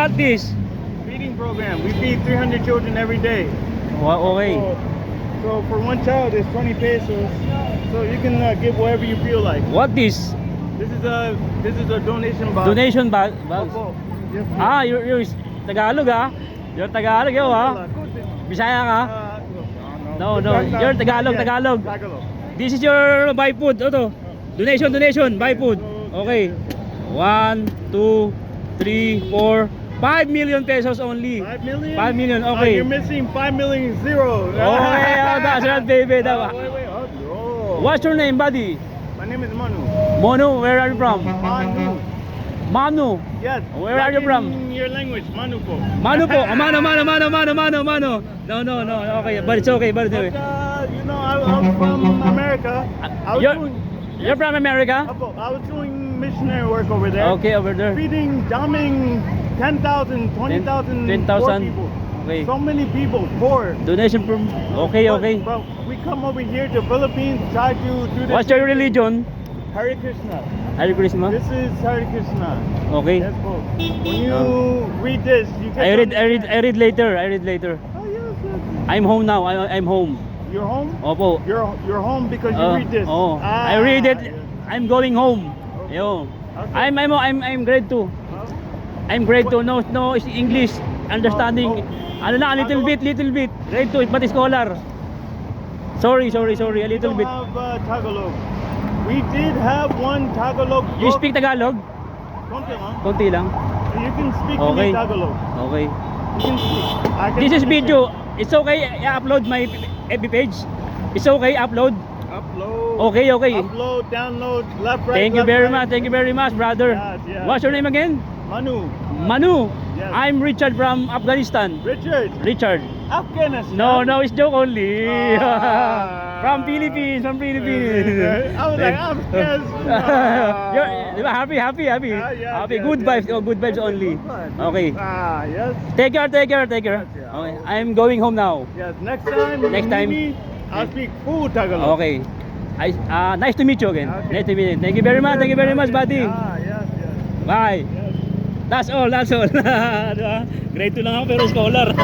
What this? Feeding program. We feed 300 children every day. Okay. So for one child, it's 20 pesos. So you can give whatever you feel like. What this? This is a donation box. Donation bag. Opo. Yes, po. Ah, you're Tagalog ah. You're Tagalog yo ah. Bisaya ka? No, you're Tagalog, Yes, Tagalog. Tagalog. This is your buy food. Ito. Donation, buy food. Okay. 1, 2, 3, 4, 5 million pesos only. 5 million? 5 million, okay. You're missing 5 million zero. Okay, that's right, baby. Wait, oh. What's your name, buddy? My name is Manu. Mono, where are you from? Manu. Manu. Yes. Where are you from? In your language, Manu po. Manu po. Mano. No. Okay, but it's okay. But, you know, I'm from America. You're from America? I was doing missionary work over there. Okay, over there. Feeding, dumbing 10,000, 20,000 poor people. Okay. So many people poor. Donation from. Okay. But we come over here to Philippines, try to do this. What's your religion? Hare Krishna. Hare Krishna. This is Hare Krishna. Okay. Yes, po. When you read this, you can. I read later. Oh yes. I'm home now. I'm home. You're home. Opo. You're home because you read this. Oh. I read it. Yes. I'm going home. Yo. Okay. I'm grade 2. I'm grade 2. No English understanding. Ano na, a little bit. Grade 2, but scholar. Sorry, a little bit. We don't have Tagalog. We did have one Tagalog book. You speak Tagalog? Konti lang. Konti lang. You can speak to Okay. me Tagalog. Okay. You can speak. I can This is understand. video. It's okay. I-upload my FB page. It's okay. Upload. Upload. Okay. Upload, download, left, right. Thank you left, very right. much. Thank you very much, brother. Yes. What's your name again? Manu. Yes. I'm Richard from Afghanistan. Richard. Afghanistan. No, it's joke only. Ah. From Philippines. I was like, Afghanistan. You're happy. Yes, Happy. Good vibes. Good vibes only. Okay. Yes. Take care. Yeah. Okay. I'm going home now. Yes. Next time. Next time. Me, I'll speak full Tagalog. Okay. Nice to meet you again. Okay. Nice to meet you. Thank you very much, buddy. Yes. Bye. Yes. That's all. Diba? Grade 2 lang ako pero scholar.